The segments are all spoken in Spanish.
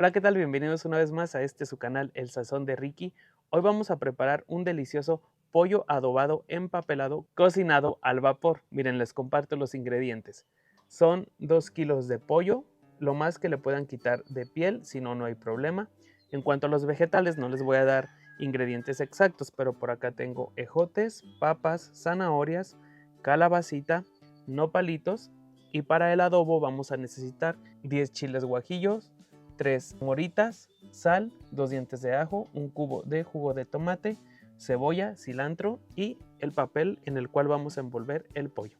Hola, ¿qué tal? Bienvenidos una vez más a su canal El Sazón de Ricky. Hoy vamos a preparar un delicioso pollo adobado empapelado cocinado al vapor. Miren, les comparto los ingredientes. Son 2 kilos de pollo, lo más que le puedan quitar de piel, si no, no hay problema. En cuanto a los vegetales, no les voy a dar ingredientes exactos, pero por acá tengo ejotes, papas, zanahorias, calabacita, nopalitos. Y para el adobo vamos a necesitar 10 chiles guajillos, 3 moritas, sal, 2 dientes de ajo, un cubo de jugo de tomate, cebolla, cilantro y el papel en el cual vamos a envolver el pollo.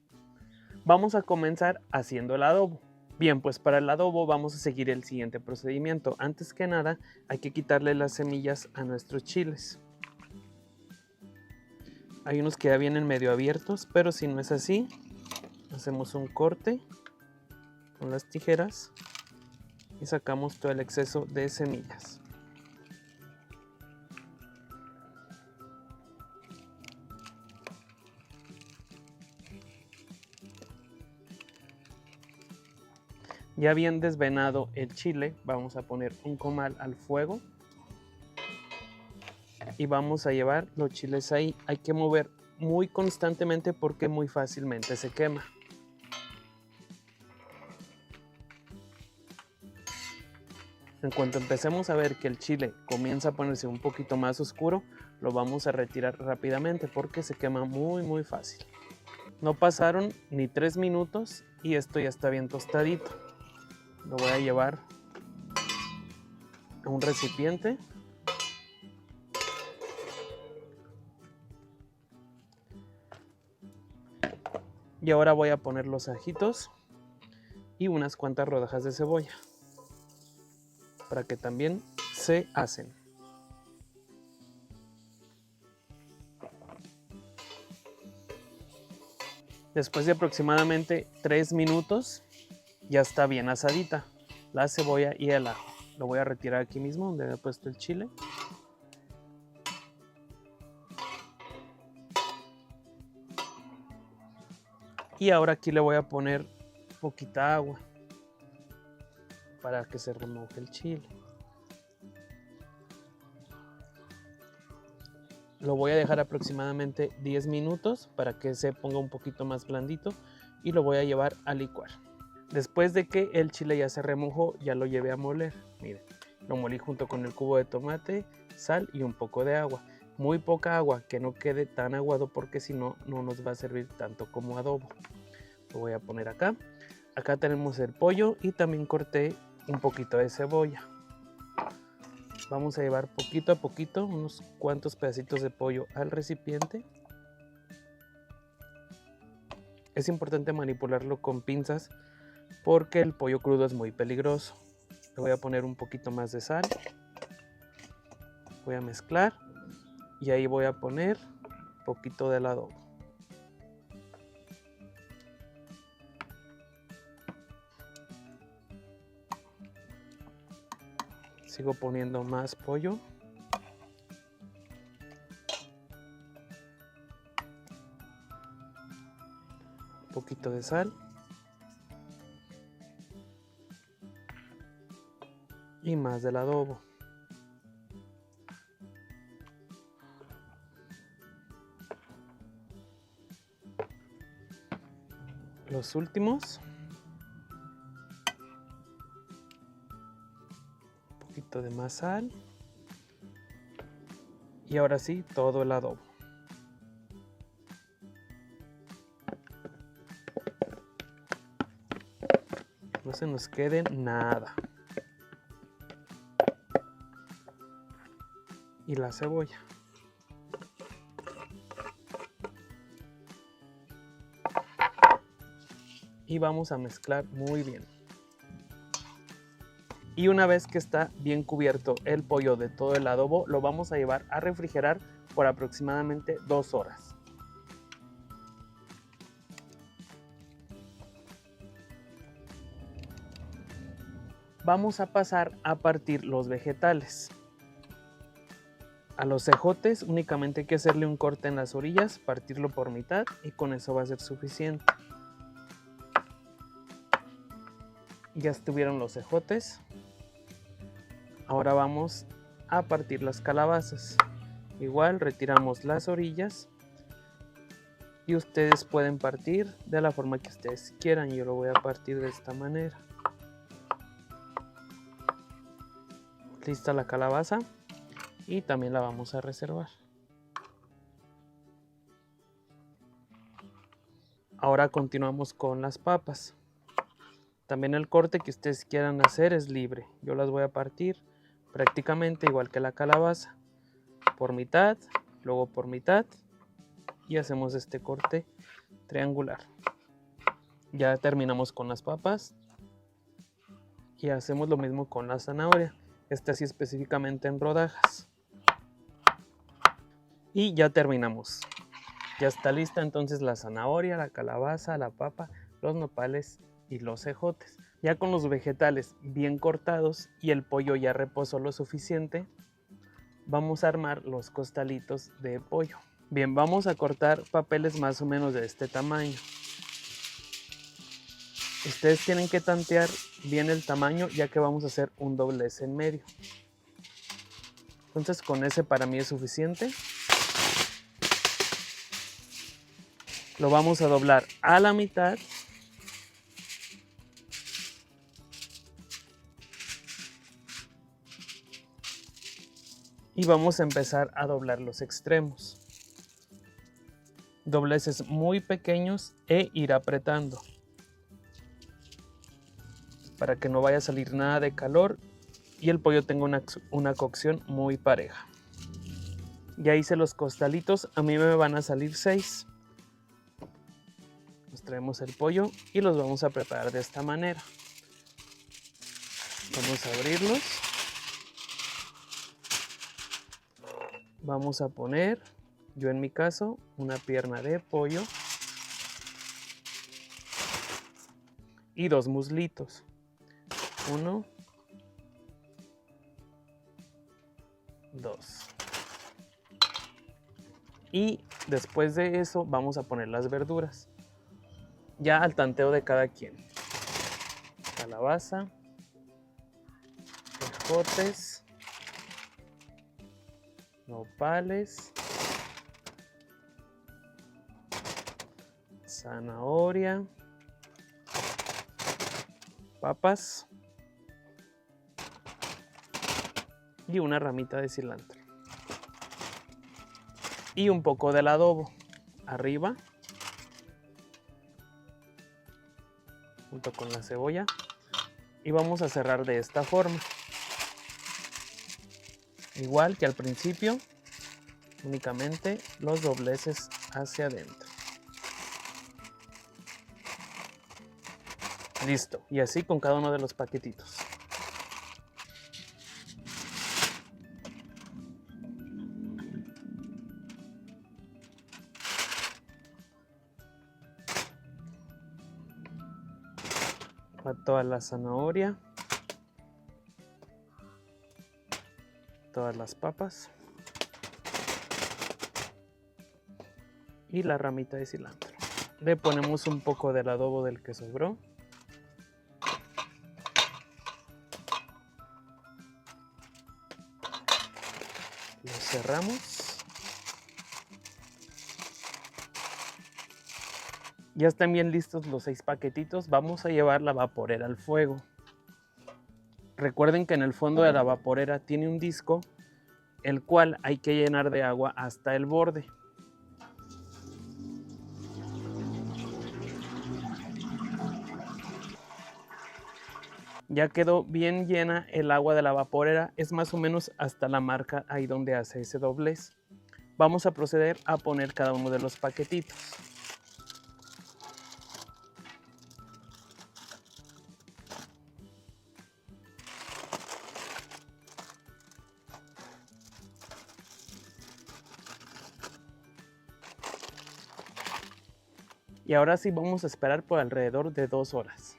Vamos a comenzar haciendo el adobo. Bien, pues para el adobo vamos a seguir el siguiente procedimiento. Antes que nada hay que quitarle las semillas a nuestros chiles. Hay unos que ya vienen medio abiertos, pero si no es así, hacemos un corte con las tijeras y sacamos todo el exceso de semillas. Ya bien desvenado el chile, vamos a poner un comal al fuego y vamos a llevar los chiles ahí. Hay que mover muy constantemente porque muy fácilmente se quema. En cuanto empecemos a ver que el chile comienza a ponerse un poquito más oscuro, lo vamos a retirar rápidamente porque se quema muy fácil. No pasaron ni 3 minutos y esto ya está bien tostadito. Lo voy a llevar a un recipiente. Y ahora voy a poner los ajitos y unas cuantas rodajas de cebolla para que también se hacen. Después de aproximadamente 3 minutos ya está bien asadita la cebolla y el ajo. Lo voy a retirar aquí mismo donde he puesto el chile. Y ahora aquí le voy a poner poquita agua para que se remoje el chile. Lo voy a dejar aproximadamente 10 minutos para que se ponga un poquito más blandito y lo voy a llevar a licuar. Después de que el chile ya se remojó, ya lo llevé a moler. Miren, lo molí junto con el cubo de tomate, sal y un poco de agua. Muy poca agua, que no quede tan aguado porque si no, no nos va a servir tanto como adobo. Lo voy a poner acá. Acá tenemos el pollo y también corté un poquito de cebolla. Vamos a llevar poquito a poquito unos cuantos pedacitos de pollo al recipiente. Es importante manipularlo con pinzas porque el pollo crudo es muy peligroso. Le voy a poner un poquito más de sal. Voy a mezclar y ahí voy a poner un poquito del adobo. Sigo poniendo más pollo. Un poquito de sal. Y más del adobo. Los últimos. Un poquito de más sal. Y ahora sí, todo el adobo. No se nos quede nada. Y la cebolla. Y vamos a mezclar muy bien. Y una vez que está bien cubierto el pollo de todo el adobo, lo vamos a llevar a refrigerar por aproximadamente 2 horas. Vamos a pasar a partir los vegetales. A los ejotes únicamente hay que hacerle un corte en las orillas, partirlo por mitad y con eso va a ser suficiente. Ya estuvieron los ejotes. Ahora vamos a partir las calabazas. Igual retiramos las orillas y ustedes pueden partir de la forma que ustedes quieran. Yo lo voy a partir de esta manera. Lista la calabaza y también la vamos a reservar. Ahora continuamos con las papas. También el corte que ustedes quieran hacer es libre. Yo las voy a partir prácticamente igual que la calabaza, por mitad, luego por mitad, y hacemos este corte triangular. Ya terminamos con las papas y hacemos lo mismo con la zanahoria, esta sí específicamente en rodajas. Y ya terminamos. Ya está lista entonces la zanahoria, la calabaza, la papa, los nopales y los ejotes. Ya con los vegetales bien cortados y el pollo ya reposó lo suficiente, vamos a armar los costalitos de pollo. Bien, vamos a cortar papeles más o menos de este tamaño. Ustedes tienen que tantear bien el tamaño ya que vamos a hacer un doblez en medio. Entonces con ese para mí es suficiente. Lo vamos a doblar a la mitad. Y vamos a empezar a doblar los extremos. Dobleces muy pequeños e ir apretando para que no vaya a salir nada de calor y el pollo tenga una cocción muy pareja. Ya hice los costalitos, a mí me van a salir 6. Nos traemos el pollo y los vamos a preparar de esta manera. Vamos a abrirlos. Vamos a poner, yo en mi caso, una pierna de pollo y 2 muslitos. 1, 2. Y después de eso vamos a poner las verduras. Ya al tanteo de cada quien. Calabaza, ejotes, nopales, zanahoria, papas y una ramita de cilantro. Y un poco del adobo arriba, junto con la cebolla. Y vamos a cerrar de esta forma. Igual que al principio, únicamente los dobleces hacia adentro. Listo. Y así con cada uno de los paquetitos. Va toda la zanahoria. Todas las papas. Y la ramita de cilantro. Le ponemos un poco del adobo del que sobró. Lo cerramos. Ya están bien listos los 6 paquetitos. Vamos a llevar la vaporera al fuego. Recuerden que en el fondo de la vaporera tiene un disco, el cual hay que llenar de agua hasta el borde. Ya quedó bien llena el agua de la vaporera, es más o menos hasta la marca ahí donde hace ese doblez. Vamos a proceder a poner cada uno de los paquetitos. Y ahora sí vamos a esperar por alrededor de 2 horas.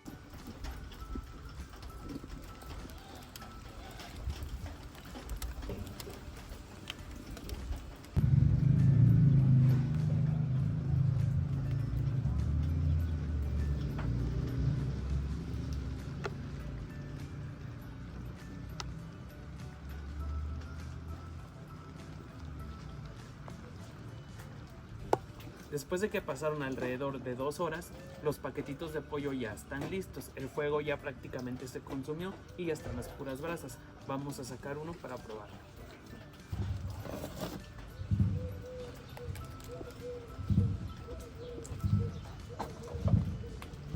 Después de que pasaron alrededor de 2 horas, los paquetitos de pollo ya están listos. El fuego ya prácticamente se consumió y ya están las puras brasas. Vamos a sacar uno para probarlo.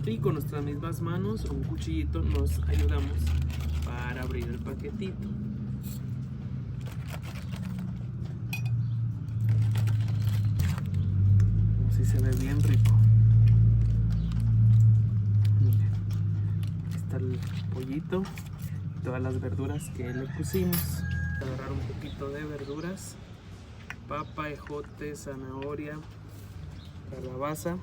Y con nuestras mismas manos o un cuchillito nos ayudamos para abrir el paquetito. Así se ve bien rico. Miren, aquí está el pollito y todas las verduras que le pusimos. Agarrar un poquito de verduras: papa, ejote, zanahoria, calabaza.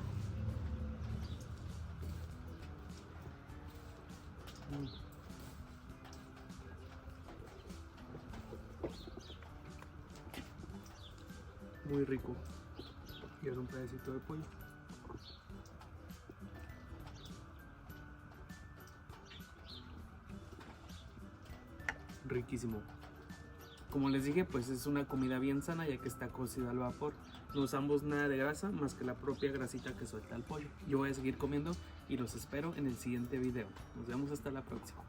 Muy rico. Y ahora un pedacito de pollo. Riquísimo. Como les dije, pues es una comida bien sana ya que está cocida al vapor. No usamos nada de grasa más que la propia grasita que suelta el pollo. Yo voy a seguir comiendo y los espero en el siguiente video. Nos vemos hasta la próxima.